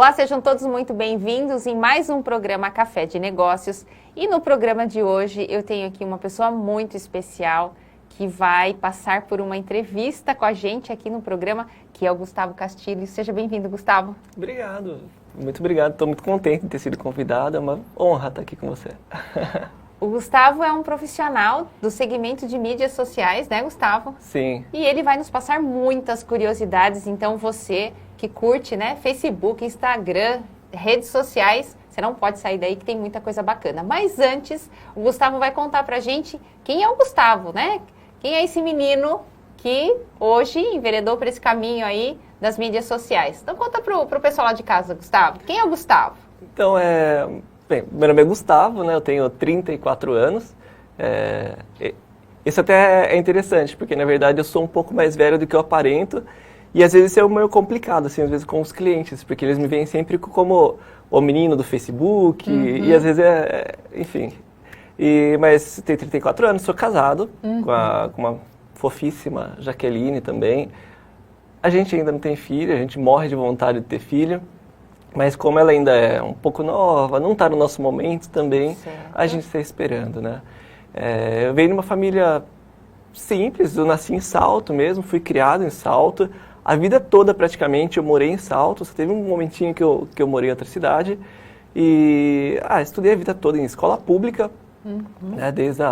Olá, sejam todos muito bem-vindos em mais um programa Café de Negócios. E no programa de hoje eu tenho aqui uma pessoa muito especial que vai passar por uma entrevista com a gente aqui no programa, que é o Gustavo Castilho. Seja bem-vindo, Gustavo. Obrigado, muito obrigado. Estou muito contente de ter sido convidado, é uma honra estar aqui com você. O Gustavo é um profissional do segmento de mídias sociais, né, Gustavo? Sim. E ele vai nos passar muitas curiosidades, então você que curte, né, Facebook, Instagram, redes sociais, você não pode sair daí que tem muita coisa bacana. Mas antes, o Gustavo vai contar pra gente quem é o Gustavo, né? Quem é esse menino que hoje enveredou por esse caminho aí das mídias sociais. Então conta pro pessoal lá de casa, Gustavo. Quem é o Gustavo? Então, bem, meu nome é Gustavo, né? Eu tenho 34 anos. Isso até é interessante, porque na verdade eu sou um pouco mais velho do que eu aparento. E às vezes isso é meio complicado, assim, às vezes com os clientes, porque eles me veem sempre como o menino do Facebook, e às vezes enfim. Mas tenho 34 anos, sou casado com uma fofíssima Jaqueline também. A gente ainda não tem filho, a gente morre de vontade de ter filho, mas como ela ainda é um pouco nova, não está no nosso momento também, a gente está esperando, né? Eu venho de uma família simples, eu nasci em Salto mesmo, fui criado em Salto. A vida toda, praticamente, eu morei em Salto, só teve um momentinho que eu morei em outra cidade. E estudei a vida toda em escola pública, né, desde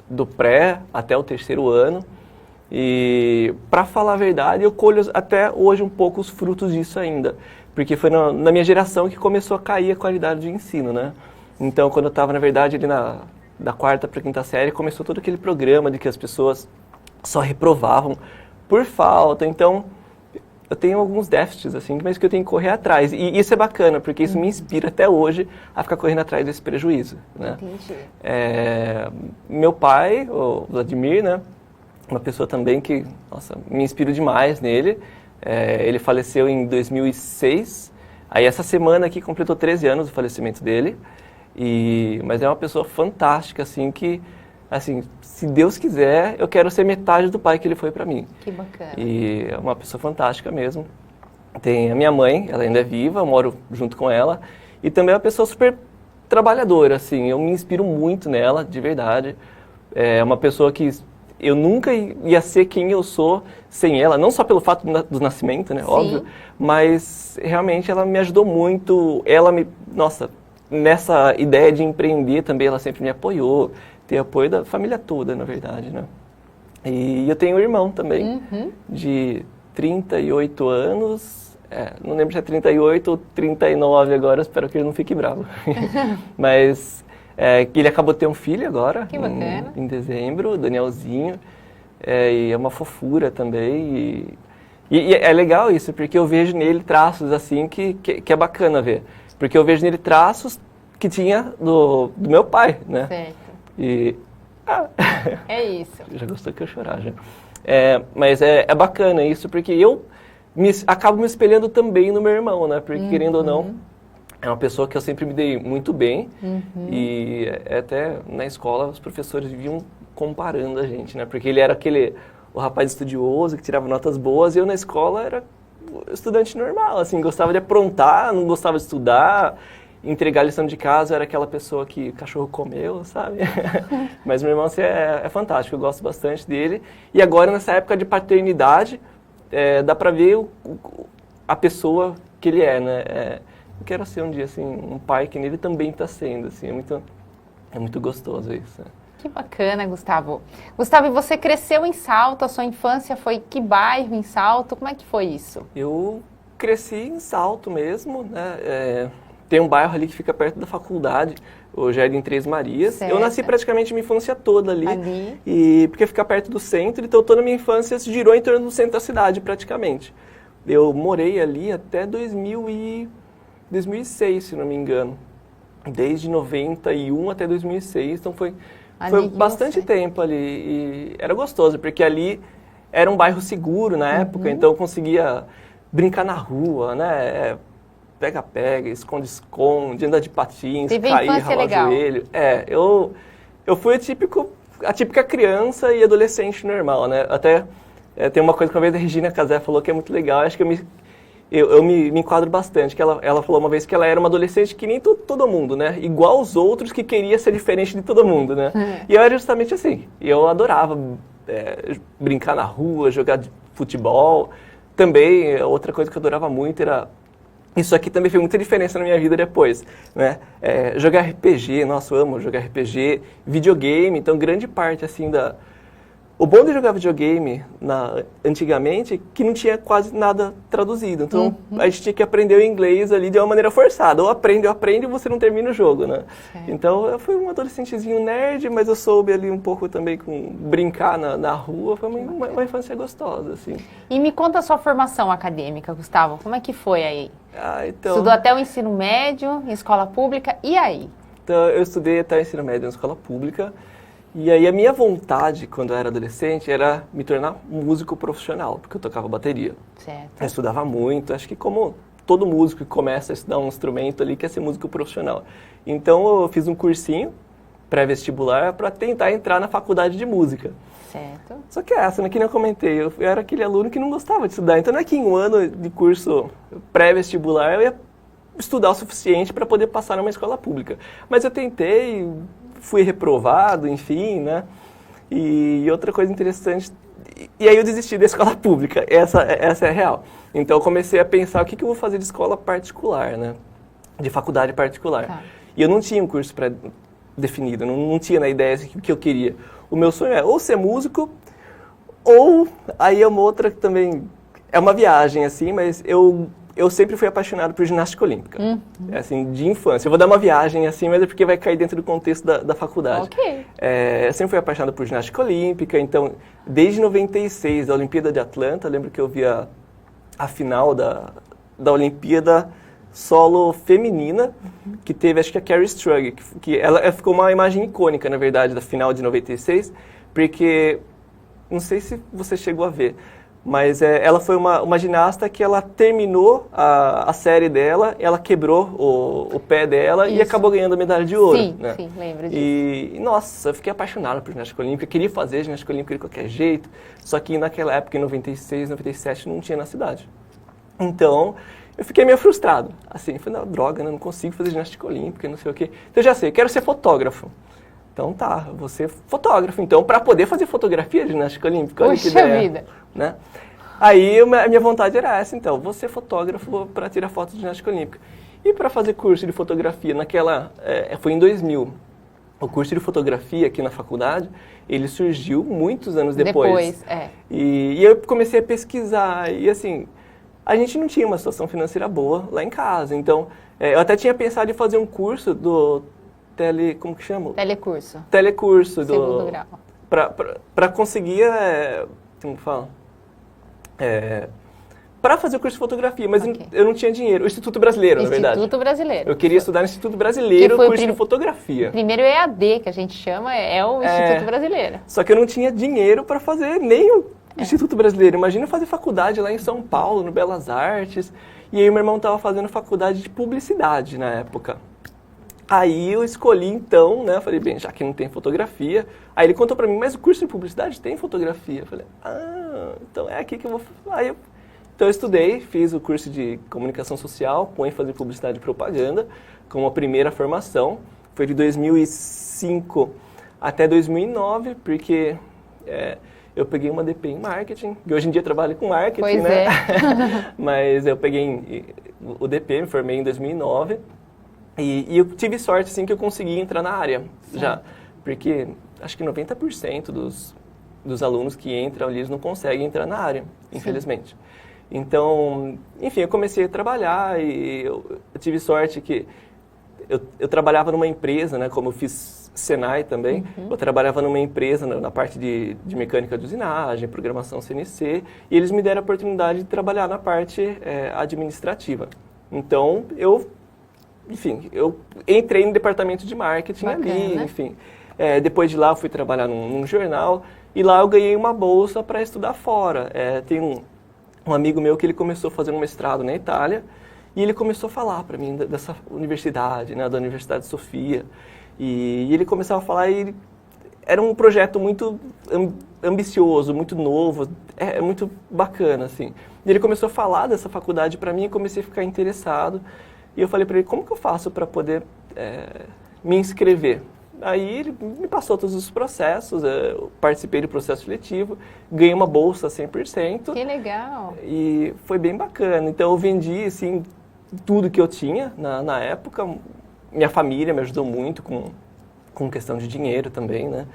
do pré até o terceiro ano. E, para falar a verdade, eu colho até hoje um pouco os frutos disso ainda. Porque foi na minha geração que começou a cair a qualidade de ensino, né? Então, quando eu estava, na verdade, ali da quarta para a quinta série, começou todo aquele programa de que as pessoas só reprovavam por falta. Então, eu tenho alguns déficits, assim, mas que eu tenho que correr atrás. E isso é bacana, porque isso me inspira até hoje a ficar correndo atrás desse prejuízo, né? Entendi. Meu pai, o Vladimir, né? Uma pessoa também que, nossa, me inspiro demais nele. Ele faleceu em 2006. Aí essa semana aqui completou 13 anos o falecimento dele. Mas é uma pessoa fantástica, assim, que... Assim, se Deus quiser, eu quero ser metade do pai que ele foi para mim. Que bacana. E é uma pessoa fantástica mesmo. Tem a minha mãe, ela ainda é viva, eu moro junto com ela. E também é uma pessoa super trabalhadora, assim, eu me inspiro muito nela, de verdade. É uma pessoa que eu nunca ia ser quem eu sou sem ela, não só pelo fato do nascimento, né, óbvio, mas realmente ela me ajudou muito. Nossa, nessa ideia de empreender também, ela sempre me apoiou. Ter apoio da família toda, na verdade, né? E eu tenho um irmão também, de 38 anos, não lembro se é 38 ou 39 agora, espero que ele não fique bravo. Mas ele acabou de ter um filho agora, em dezembro, o Danielzinho, e é uma fofura também. E é legal isso, porque eu vejo nele traços assim que é bacana ver. Porque eu vejo nele traços que tinha do meu pai, né? Certo. É isso. Já gostou que eu chorar, já. Mas é bacana isso, porque eu acabo me espelhando também no meu irmão, né? Porque, querendo ou não, é uma pessoa que eu sempre me dei muito bem. E até na escola os professores viviam comparando a gente, né? Porque ele era o rapaz estudioso que tirava notas boas, e eu na escola era estudante normal, assim, gostava de aprontar, não gostava de estudar. Entregar a lição de casa, era aquela pessoa que o cachorro comeu, sabe? Mas meu irmão assim, é fantástico, eu gosto bastante dele. E agora, nessa época de paternidade, dá pra ver a pessoa que ele é, né? Eu quero ser um dia, assim, um pai que nele também está sendo, assim, é muito gostoso isso. Que bacana, Gustavo. Gustavo, e você cresceu em Salto, a sua infância foi que bairro em Salto? Como é que foi isso? Eu cresci em Salto mesmo, né? Tem um bairro ali que fica perto da faculdade, o Jardim Três Marias. Certo. Eu nasci praticamente minha infância toda ali. E porque fica perto do centro, então toda a minha infância se girou em torno do centro da cidade, praticamente. Eu morei ali até 2006, se não me engano. Desde 91 até 2006, então foi bastante tempo ali. E era gostoso, porque ali era um bairro seguro na época, então eu conseguia brincar na rua, né? Pega-pega, esconde-esconde, andar de patins, cair, ralar o joelho. Eu fui a típica criança e adolescente normal, né? Até tem uma coisa que uma vez a Regina Casé falou que é muito legal, acho que eu me enquadro bastante, que ela falou uma vez que ela era uma adolescente que nem todo mundo, né? Igual os outros que queria ser diferente de todo mundo, né? E eu era justamente assim. E eu adorava brincar na rua, jogar futebol. Também, outra coisa que eu adorava muito era... Isso aqui também fez muita diferença na minha vida depois, né? Jogar RPG, nossa, eu amo jogar RPG, videogame, então grande parte, assim, O bom de jogar videogame antigamente é que não tinha quase nada traduzido. Então, a gente tinha que aprender o inglês ali de uma maneira forçada. Ou aprende e você não termina o jogo, né? Certo. Então, eu fui um adolescentezinho nerd, mas eu soube ali um pouco também com brincar na rua. Foi uma infância gostosa, assim. E me conta a sua formação acadêmica, Gustavo. Como é que foi aí? Então... Estudou até o ensino médio, em escola pública, e aí? Então, eu estudei até o ensino médio em escola pública. E aí a minha vontade, quando eu era adolescente, era me tornar músico profissional, porque eu tocava bateria. Certo. Eu estudava muito, acho que como todo músico que começa a estudar um instrumento ali, quer ser músico profissional. Então eu fiz um cursinho pré-vestibular para tentar entrar na faculdade de música. Certo. Só que que nem eu comentei, eu era aquele aluno que não gostava de estudar. Então não é que em um ano de curso pré-vestibular eu ia estudar o suficiente para poder passar numa escola pública. Mas eu tentei... Fui reprovado, enfim, né? E outra coisa interessante... E aí eu desisti da escola pública, essa é a real. Então eu comecei a pensar o que eu vou fazer de escola particular, né? De faculdade particular. Tá. E eu não tinha um curso pré-definido, não tinha na ideia o que eu queria. O meu sonho é ou ser músico, ou... Aí é uma outra que também... É uma viagem, assim, mas eu sempre fui apaixonado por ginástica olímpica, assim, de infância. Eu vou dar uma viagem assim, mas é porque vai cair dentro do contexto da faculdade. Ok. Eu sempre fui apaixonado por ginástica olímpica, então, desde 96, da Olimpíada de Atlanta, eu lembro que eu via a final da Olimpíada solo feminina, que teve, acho que a Carrie Strug, que ela ficou uma imagem icônica, na verdade, da final de 96, porque, não sei se você chegou a ver, mas ela foi uma ginasta que ela terminou a série dela, ela quebrou o pé dela e acabou ganhando a medalha de ouro. Sim, né? sim, lembro disso. E, nossa, eu fiquei apaixonado por ginástica olímpica, queria fazer ginástica olímpica de qualquer jeito, só que naquela época, em 96, 97, não tinha na cidade. Então, eu fiquei meio frustrado. Assim, falei, não, droga, né? Não consigo fazer ginástica olímpica, não sei o quê. Então, eu já sei, quero ser fotógrafo. Então, tá, vou ser fotógrafo. Então, para poder fazer fotografia de ginástica olímpica, olha que ideia, vida! Né? Aí, a minha vontade era essa, então, vou ser fotógrafo para tirar fotos de ginástica olímpica. E para fazer curso de fotografia, foi em 2000. O curso de fotografia aqui na faculdade, ele surgiu muitos anos depois. E eu comecei a pesquisar, e assim, a gente não tinha uma situação financeira boa lá em casa. Então, eu até tinha pensado em fazer um curso do como que chama? Telecurso. Telecurso. Segundo grau. Para conseguir, como fala? Para fazer o curso de fotografia, mas eu não tinha dinheiro. O Instituto Brasileiro, na verdade. Instituto Brasileiro. Eu queria estudar no Instituto Brasileiro o curso de fotografia. Primeiro EAD, que a gente chama, é o Instituto Brasileiro. Só que eu não tinha dinheiro para fazer nem o Instituto Brasileiro. Imagina fazer faculdade lá em São Paulo, no Belas Artes. E aí meu irmão estava fazendo faculdade de publicidade na época. Aí eu escolhi então, né, falei, bem, já que não tem fotografia, aí ele contou pra mim, mas o curso de publicidade tem fotografia. Eu falei, então é aqui que eu vou... Então eu estudei, fiz o curso de comunicação social, com ênfase em publicidade e propaganda, como a primeira formação. Foi de 2005 até 2009, porque eu peguei uma DP em marketing, e hoje em dia eu trabalho com marketing, pois né? Mas eu peguei o DP, me formei em 2009. E eu tive sorte, assim, que eu consegui entrar na área já. Porque acho que 90% dos alunos que entram ali, eles não conseguem entrar na área, infelizmente. Então, enfim, eu comecei a trabalhar e eu tive sorte que eu trabalhava numa empresa, né, como eu fiz Senai também, eu trabalhava numa empresa na parte de mecânica de usinagem, programação CNC, e eles me deram a oportunidade de trabalhar na parte administrativa. Então, eu entrei no departamento de marketing. Bacana, ali, né? Enfim. Depois de lá, eu fui trabalhar num jornal e lá eu ganhei uma bolsa para estudar fora. Tem um amigo meu que ele começou a fazer um mestrado na Itália e ele começou a falar para mim dessa universidade, né, da Universidade de Sofia. E ele começava a falar e era um projeto muito ambicioso, muito novo, muito bacana, assim. E ele começou a falar dessa faculdade para mim e comecei a ficar interessado. E eu falei para ele, como que eu faço para poder me inscrever? Aí ele me passou todos os processos, eu participei do processo seletivo, ganhei uma bolsa 100%. Que legal! E foi bem bacana. Então eu vendi, assim, tudo que eu tinha na época. Minha família me ajudou muito com questão de dinheiro também, né?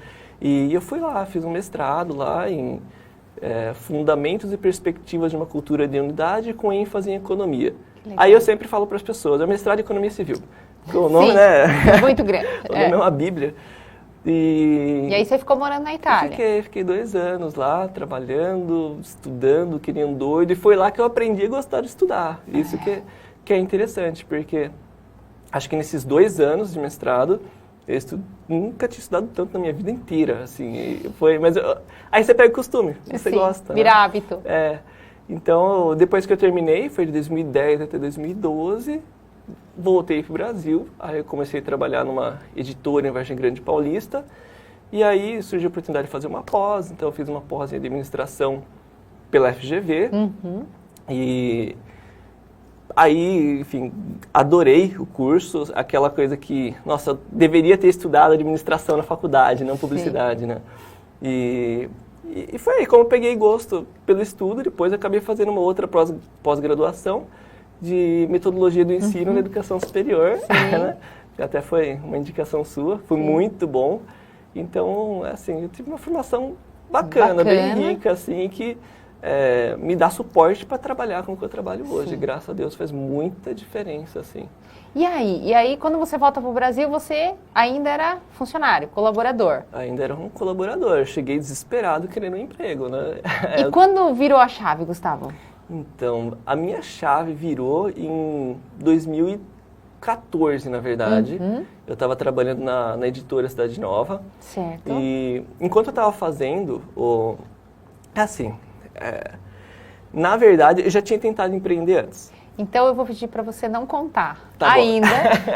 E eu fui lá, fiz um mestrado lá em Fundamentos e Perspectivas de uma Cultura de Unidade com ênfase em Economia. Aí eu sempre falo para as pessoas, é mestrado em Economia Civil. O nome, Sim, né? Muito grande. O nome é uma bíblia. E aí você ficou morando na Itália? Fiquei 2 anos lá, trabalhando, estudando, que nem um doido. E foi lá que eu aprendi a gostar de estudar. Isso que é interessante, porque acho que nesses 2 anos de mestrado, nunca tinha estudado tanto na minha vida inteira, assim. Aí você pega o costume, você gosta. Vira hábito. Então, depois que eu terminei, foi de 2010 até 2012, voltei para o Brasil, aí eu comecei a trabalhar numa editora em Vargem Grande Paulista, e aí surgiu a oportunidade de fazer uma pós, então eu fiz uma pós em administração pela FGV, e aí, enfim, adorei o curso, aquela coisa que, nossa, eu deveria ter estudado administração na faculdade, não publicidade, né? E foi aí como eu peguei gosto pelo estudo, depois eu acabei fazendo uma outra pós-graduação, de metodologia do ensino na educação superior, né? Até foi uma indicação sua, foi muito bom. Então, assim, eu tive uma formação bacana, bem rica, assim, que me dá suporte para trabalhar com o que eu trabalho hoje. Graças a Deus faz muita diferença, assim. E aí, quando você volta para o Brasil, você ainda era funcionário, colaborador? Ainda era um colaborador. Cheguei desesperado querendo um emprego, né? E quando virou a chave, Gustavo? Então, a minha chave virou em 2014, na verdade. Eu estava trabalhando na editora Cidade Nova. Certo. E enquanto eu estava fazendo, na verdade, eu já tinha tentado empreender antes. Então, eu vou pedir para você não contar ainda,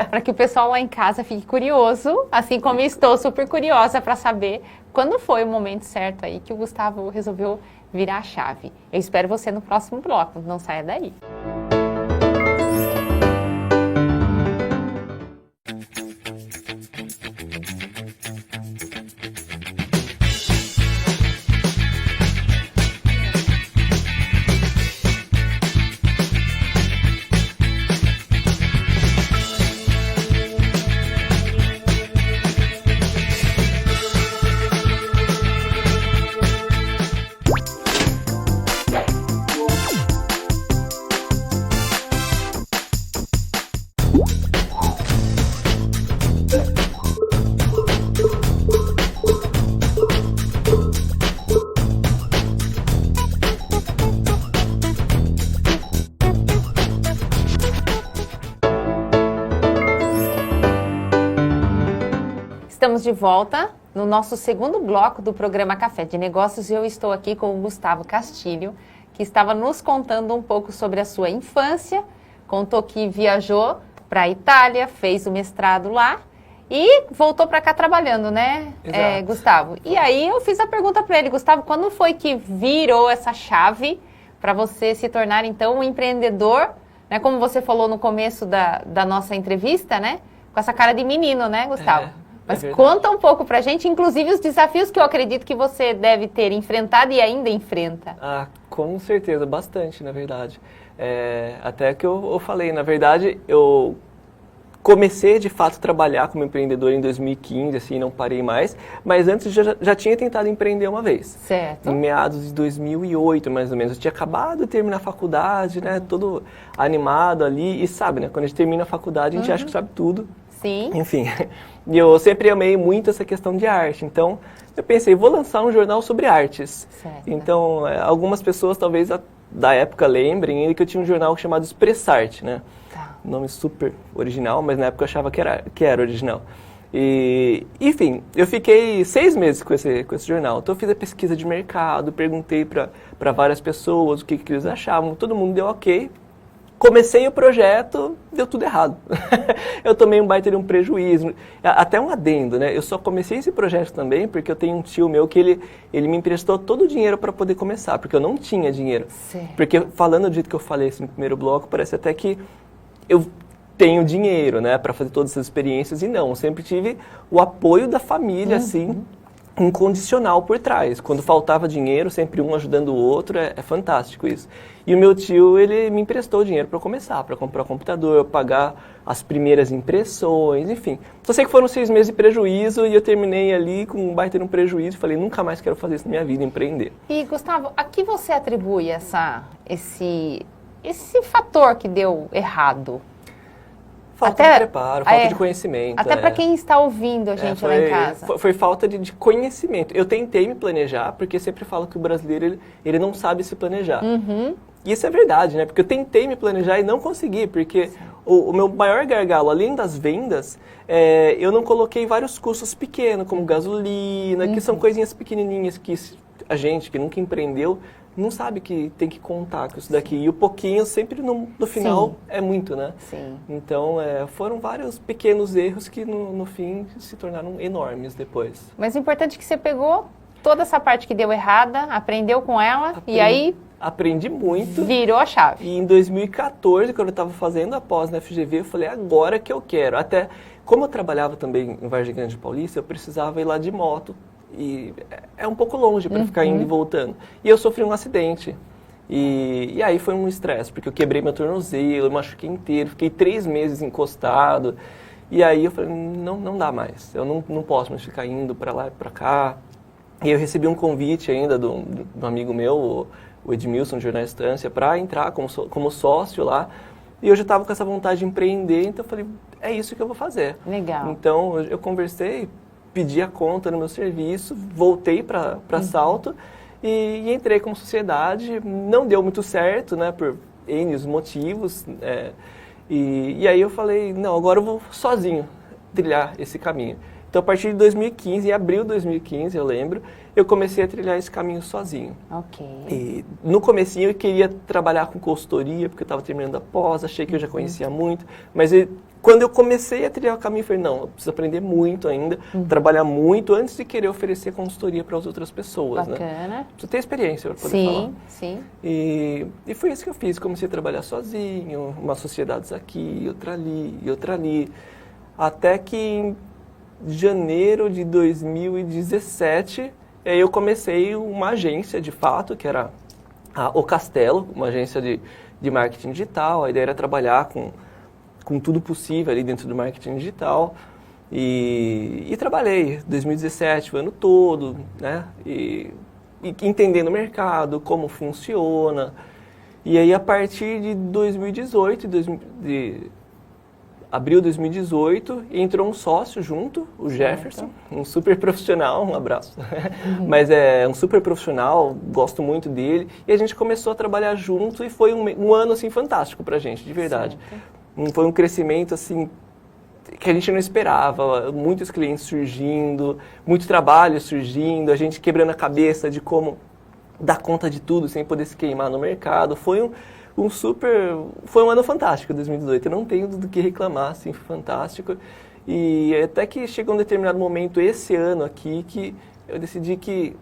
para que o pessoal lá em casa fique curioso, assim como eu estou super curiosa para saber quando foi o momento certo aí que o Gustavo resolveu virar a chave. Eu espero você no próximo bloco, não saia daí. Estamos de volta no nosso segundo bloco do programa Café de Negócios e eu estou aqui com o Gustavo Castilho, que estava nos contando um pouco sobre a sua infância, contou que viajou para a Itália, fez o mestrado lá e voltou para cá trabalhando, né, Gustavo? E aí eu fiz a pergunta para ele, Gustavo, quando foi que virou essa chave para você se tornar, então, um empreendedor, né, como você falou no começo da nossa entrevista, né, com essa cara de menino, né, Gustavo? Mas conta um pouco pra gente, inclusive os desafios que eu acredito que você deve ter enfrentado e ainda enfrenta. Com certeza, bastante, na verdade. Até que eu falei, na verdade, eu comecei de fato a trabalhar como empreendedor em 2015, assim, não parei mais, mas antes já tinha tentado empreender uma vez. Certo. Em meados de 2008, mais ou menos. Eu tinha acabado de terminar a faculdade, né, todo animado ali, e sabe, né, quando a gente termina a faculdade, a gente acha que sabe tudo. Sim. Enfim, e eu sempre amei muito essa questão de arte, então eu pensei, vou lançar um jornal sobre artes. Certo. Então, algumas pessoas talvez da época lembrem ainda que eu tinha um jornal chamado Expressarte, né? Tá. Nome super original, mas na época eu achava que era original. E, enfim, eu fiquei 6 meses com esse jornal. Então eu fiz a pesquisa de mercado, perguntei para várias pessoas o que eles achavam, todo mundo deu ok. comecei o projeto, deu tudo errado. Eu tomei um baita de um prejuízo. Até um adendo, né? Eu só comecei esse projeto também porque eu tenho um tio meu que ele me emprestou todo o dinheiro para poder começar, porque eu não tinha dinheiro. Certo. Porque falando do jeito que eu falei assim, no primeiro bloco, parece até que eu tenho dinheiro, né, para fazer todas essas experiências, e não, eu sempre tive o apoio da família, assim, incondicional por trás. Quando faltava dinheiro, sempre um ajudando o outro, é fantástico isso. E o meu tio, ele me emprestou dinheiro para começar, para comprar computador, pagar as primeiras impressões, enfim. Só sei que foram 6 meses de prejuízo e eu terminei ali com um baita de um prejuízo e falei, nunca mais quero fazer isso na minha vida, empreender. E, Gustavo, a que você atribui esse fator que deu errado? Falta de preparo, falta de conhecimento. Até para quem está ouvindo a gente lá em casa. Foi falta de conhecimento. Eu tentei me planejar, porque sempre falo que o brasileiro ele não sabe se planejar. E isso é verdade, né? Porque eu tentei me planejar e não consegui, porque o meu maior gargalo, além das vendas, eu não coloquei vários custos pequenos, como gasolina, que são coisinhas pequenininhas que a gente que nunca empreendeu não sabe que tem que contar com isso daqui. E o pouquinho sempre no final é muito, né? Sim. Então, foram vários pequenos erros que no fim se tornaram enormes depois. Mas o importante é que você pegou toda essa parte que deu errada, aprendeu com ela e aí... Aprendi muito. Virou a chave. E em 2014, quando eu estava fazendo a pós na FGV, eu falei, agora que eu quero. Até, como eu trabalhava também em Vargem Grande Paulista, eu precisava ir lá de moto. E é um pouco longe para ficar indo e voltando. E eu sofri um acidente. E aí foi um estresse, porque eu quebrei meu tornozelo, eu machuquei inteiro, fiquei 3 meses encostado. E aí eu falei, não dá mais, eu não posso mais ficar indo para lá e para cá. E eu recebi um convite ainda de um amigo meu, o Edmilson, de Jornal Estância, para entrar como sócio lá. E eu já estava com essa vontade de empreender, então eu falei, é isso que eu vou fazer. Legal. Então eu conversei, pedi a conta no meu serviço, voltei para Salto e entrei como sociedade. Não deu muito certo, né, por N motivos. E aí eu falei, não, agora eu vou sozinho trilhar esse caminho. Então, a partir de 2015, em abril de 2015, eu lembro, eu comecei a trilhar esse caminho sozinho. Ok. E no comecinho eu queria trabalhar com consultoria, porque eu estava terminando a pós, achei que eu já conhecia muito, mas quando eu comecei a trilhar o caminho, eu falei, não, eu preciso aprender muito ainda, trabalhar muito antes de querer oferecer consultoria para as outras pessoas. Bacana. Né? Preciso ter experiência para poder falar. Sim. E foi isso que eu fiz, comecei a trabalhar sozinho, umas sociedades aqui, outra ali, e outra ali, até que em janeiro de 2017, eu comecei uma agência, de fato, que era O Castelo, uma agência de marketing digital. A ideia era trabalhar com tudo possível ali dentro do marketing digital. E trabalhei 2017, o ano todo, né? E entendendo o mercado, como funciona. E aí, a partir de 2018, abril de 2018, entrou um sócio junto, o Jefferson, um super profissional, um abraço. Mas é um super profissional, gosto muito dele. E a gente começou a trabalhar junto e foi um ano assim fantástico pra gente, de verdade. Foi um crescimento assim que a gente não esperava, muitos clientes surgindo, muito trabalho surgindo, a gente quebrando a cabeça de como dar conta de tudo sem poder se queimar no mercado. Foi um ano fantástico, 2018. Eu não tenho do que reclamar, assim, foi fantástico. E até que chegou um determinado momento, esse ano aqui, que eu decidi que...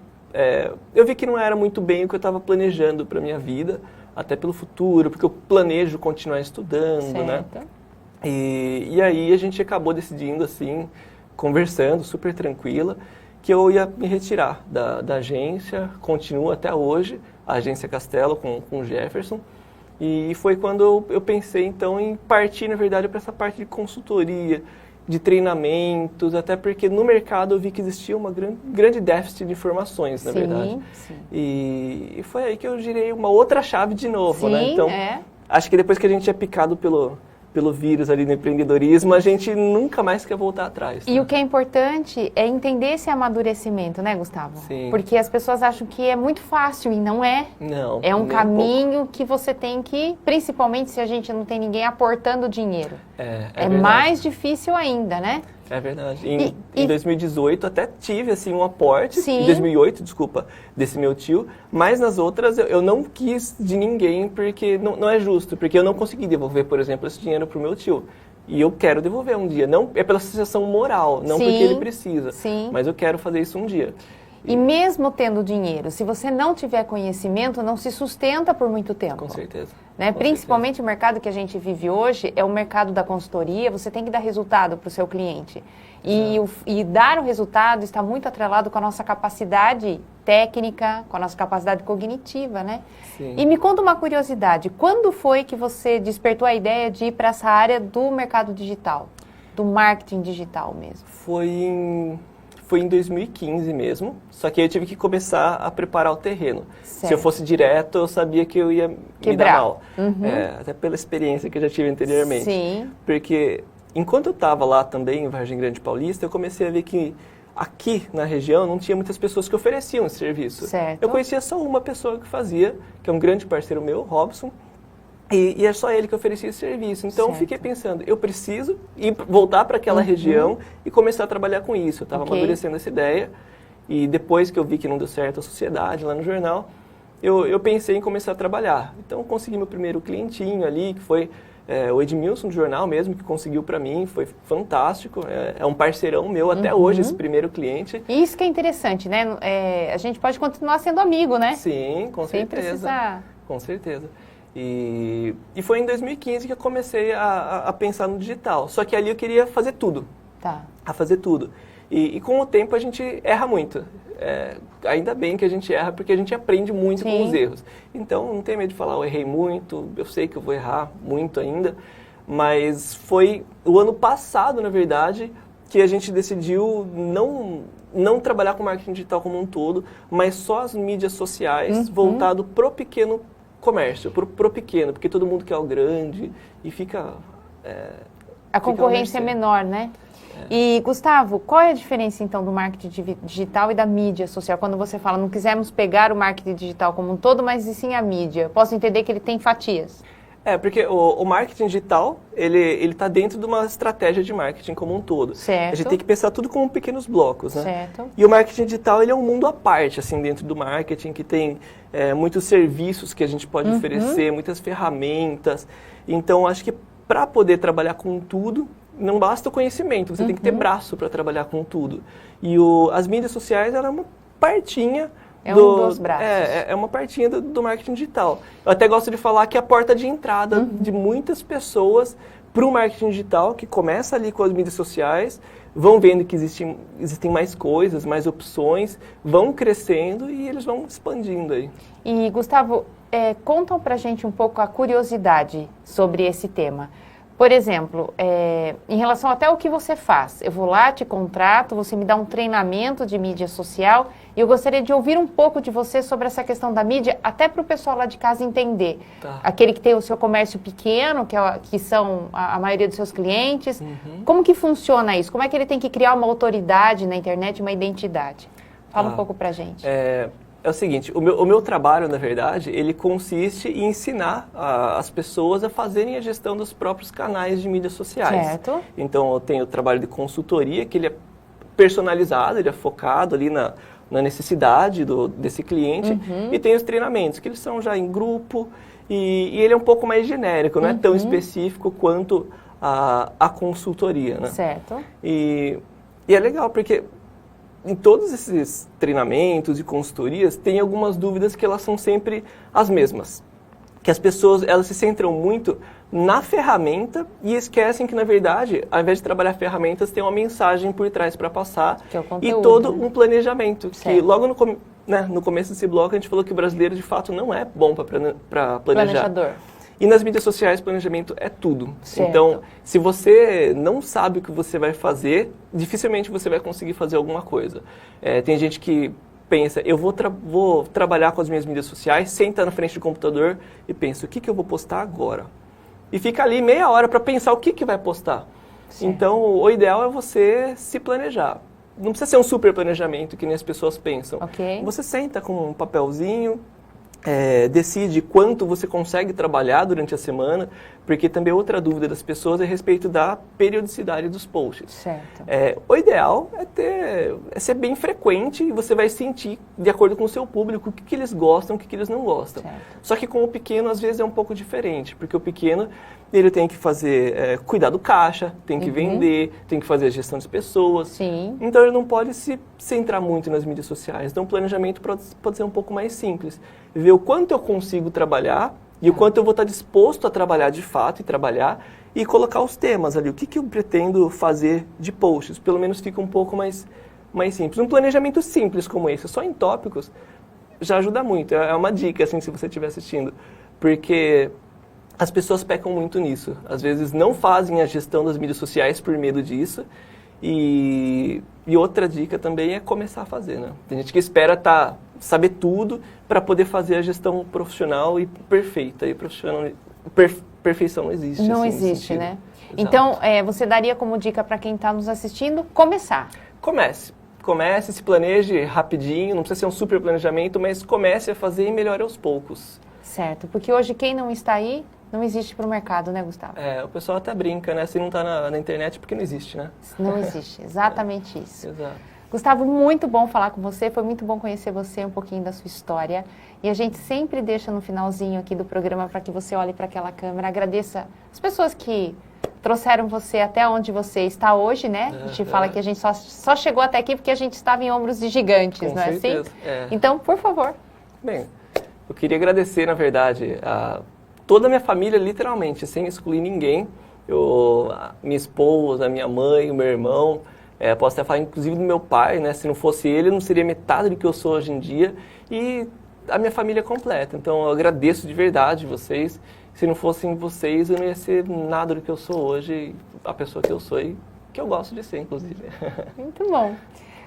eu vi que não era muito bem o que eu estava planejando para minha vida, até pelo futuro, porque eu planejo continuar estudando, né? E aí a gente acabou decidindo, assim, conversando, super tranquila, que eu ia me retirar da agência, continuo até hoje, a Agência Castelo com o Jefferson. E foi quando eu pensei, então, em partir, na verdade, para essa parte de consultoria, de treinamentos, até porque no mercado eu vi que existia uma grande déficit de informações, na verdade. Sim. E foi aí que eu girei uma outra chave de novo, né? Então, acho que depois que a gente é picado pelo vírus ali no empreendedorismo, a gente nunca mais quer voltar atrás. E o que é importante é entender esse amadurecimento, né, Gustavo? Sim. Porque as pessoas acham que é muito fácil e não é. Não. É um caminho que você tem que, principalmente se a gente não tem ninguém aportando dinheiro. É mais difícil ainda, né? É verdade. Em 2018 até tive assim um aporte, Sim. em 2008, desculpa, desse meu tio, mas nas outras eu não quis de ninguém porque não é justo, porque eu não consegui devolver, por exemplo, esse dinheiro pro meu tio. E eu quero devolver um dia, não é pela associação moral, não Sim, porque ele precisa, sim. mas eu quero fazer isso um dia. E mesmo tendo dinheiro, se você não tiver conhecimento, não se sustenta por muito tempo. Com certeza. Né? Com Principalmente certeza. o mercado que a gente vive hoje é o mercado da consultoria, você tem que dar resultado para o seu cliente. E dar o resultado está muito atrelado com a nossa capacidade técnica, com a nossa capacidade cognitiva, né? Sim. E me conta uma curiosidade, quando foi que você despertou a ideia de ir para essa área do mercado digital, do marketing digital mesmo? Foi em 2015 mesmo, só que aí eu tive que começar a preparar o terreno. Certo. Se eu fosse direto, eu sabia que eu ia me dar mal. Até pela experiência que eu já tive anteriormente. Sim. Porque enquanto eu estava lá também em Vargem Grande Paulista, eu comecei a ver que aqui na região não tinha muitas pessoas que ofereciam esse serviço. Certo. Eu conhecia só uma pessoa que fazia, que é um grande parceiro meu, Robson, e é só ele que oferecia esse serviço. Então, eu fiquei pensando, eu preciso voltar para aquela região e começar a trabalhar com isso. Eu estava amadurecendo essa ideia. E depois que eu vi que não deu certo a sociedade lá no jornal, eu pensei em começar a trabalhar. Então, eu consegui meu primeiro clientinho ali, que foi o Edmilson do jornal mesmo, que conseguiu para mim. Foi fantástico. É um parceirão meu até hoje, esse primeiro cliente. E isso que é interessante, né? A gente pode continuar sendo amigo, né? Sim, com Sem certeza. precisar... Com certeza. E foi em 2015 que eu comecei a pensar no digital. Só que ali eu queria fazer tudo. Tá. A fazer tudo. E com o tempo a gente erra muito. Ainda bem que a gente erra, porque a gente aprende muito com os erros. Então, não tenho medo de falar, eu errei muito, eu sei que eu vou errar muito ainda. Mas foi o ano passado, na verdade, que a gente decidiu não trabalhar com marketing digital como um todo, mas só as mídias sociais voltado pro pequeno comércio, pro pequeno, porque todo mundo quer o grande e fica... A concorrência é menor, né? E, Gustavo, qual é a diferença, então, do marketing digital e da mídia social? Quando você fala, não quisermos pegar o marketing digital como um todo, mas e sim a mídia. Posso entender que ele tem fatias? Porque o marketing digital, ele está dentro de uma estratégia de marketing como um todo. Certo. A gente tem que pensar tudo como pequenos blocos, né? Certo. E o marketing digital, ele é um mundo à parte, assim, dentro do marketing, que tem muitos serviços que a gente pode oferecer, muitas ferramentas. Então, acho que para poder trabalhar com tudo, não basta o conhecimento, você tem que ter braço para trabalhar com tudo. E as mídias sociais, ela é uma partinha... um dos braços. É uma partinha do marketing digital. Eu até gosto de falar que é a porta de entrada de muitas pessoas para o marketing digital, que começa ali com as mídias sociais, vão vendo que existem mais coisas, mais opções, vão crescendo e eles vão expandindo aí. E, Gustavo, contam pra gente um pouco a curiosidade sobre esse tema. Por exemplo, em relação até ao que você faz, eu vou lá, te contrato, você me dá um treinamento de mídia social e eu gostaria de ouvir um pouco de você sobre essa questão da mídia, até para o pessoal lá de casa entender. Tá. Aquele que tem o seu comércio pequeno, que são a maioria dos seus clientes, como que funciona isso? Como é que ele tem que criar uma autoridade na internet, uma identidade? Fala um pouco pra gente. É o seguinte, o meu trabalho, na verdade, ele consiste em ensinar as pessoas a fazerem a gestão dos próprios canais de mídias sociais. Certo. Então, eu tenho o trabalho de consultoria, que ele é personalizado, ele é focado ali na necessidade desse cliente, e tem os treinamentos, que eles são já em grupo, e ele é um pouco mais genérico, não é tão específico quanto a consultoria, né? Certo. E é legal, porque... Em todos esses treinamentos e consultorias, tem algumas dúvidas que elas são sempre as mesmas. Que as pessoas, elas se centram muito na ferramenta e esquecem que, na verdade, ao invés de trabalhar ferramentas, tem uma mensagem por trás para passar. Que é o conteúdo, e todo né? um planejamento. Certo. Que logo no começo desse bloco, a gente falou que o brasileiro, de fato, não é bom para planejar. Planejador. E nas mídias sociais, planejamento é tudo. Certo. Então, se você não sabe o que você vai fazer, dificilmente você vai conseguir fazer alguma coisa. Tem gente que pensa, eu vou trabalhar com as minhas mídias sociais, senta na frente do computador e pensa, o que eu vou postar agora? E fica ali meia hora para pensar o que vai postar. Certo. Então, o ideal é você se planejar. Não precisa ser um super planejamento, que nem as pessoas pensam. Okay. Você senta com um papelzinho... decide quanto você consegue trabalhar durante a semana, porque também outra dúvida das pessoas é a respeito da periodicidade dos posts. Certo. O ideal é ser bem frequente e você vai sentir, de acordo com o seu público, o que eles gostam, o que eles não gostam. Certo. Só que com o pequeno, às vezes, é um pouco diferente, porque o pequeno, ele tem que fazer, cuidar do caixa, tem que vender, tem que fazer a gestão de pessoas. Sim. Então, ele não pode se centrar muito nas mídias sociais. Então, o planejamento pode ser um pouco mais simples. Ver o quanto eu consigo trabalhar e o quanto eu vou estar disposto a trabalhar de fato e colocar os temas ali. O que eu pretendo fazer de posts? Pelo menos fica um pouco mais simples. Um planejamento simples como esse, só em tópicos, já ajuda muito. É uma dica, assim, se você estiver assistindo. Porque as pessoas pecam muito nisso. Às vezes não fazem a gestão das mídias sociais por medo disso. E outra dica também é começar a fazer, né? Tem gente que espera saber tudo para poder fazer a gestão profissional e perfeita. E perfeição não existe. Não assim, existe, né? Exato. Então, você daria como dica para quem está nos assistindo começar? Comece, se planeje rapidinho, não precisa ser um super planejamento, mas comece a fazer e melhore aos poucos. Certo, porque hoje quem não está aí, não existe para o mercado, né, Gustavo? O pessoal até brinca, né? Se não está na internet, porque não existe, né? Não existe, exatamente isso. Exato. Gustavo, muito bom falar com você, foi muito bom conhecer você, um pouquinho da sua história. E a gente sempre deixa no finalzinho aqui do programa para que você olhe para aquela câmera, agradeça as pessoas que trouxeram você até onde você está hoje, né? A gente fala que a gente só chegou até aqui porque a gente estava em ombros de gigantes, Com não é certeza. assim? Então, por favor. Bem, eu queria agradecer, na verdade, a toda a minha família, literalmente, sem excluir ninguém. Minha esposa, minha mãe, o meu irmão, posso até falar inclusive do meu pai, né? Se não fosse ele, eu não seria metade do que eu sou hoje em dia. E a minha família completa. Então, eu agradeço de verdade vocês. Se não fossem vocês, eu não ia ser nada do que eu sou hoje, a pessoa que eu sou e que eu gosto de ser, inclusive. Muito bom.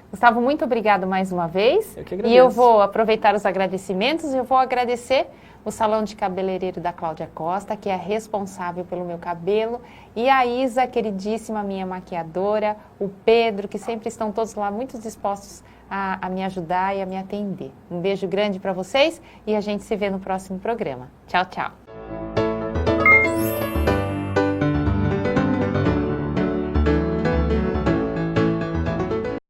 Gustavo, muito obrigado mais uma vez. Eu que agradeço. E eu vou aproveitar os agradecimentos e eu vou agradecer o Salão de Cabeleireiro da Cláudia Costa, que é responsável pelo meu cabelo, e a Isa, queridíssima minha maquiadora, o Pedro, que sempre estão todos lá muito dispostos a me ajudar e a me atender. Um beijo grande para vocês e a gente se vê no próximo programa. Tchau, tchau.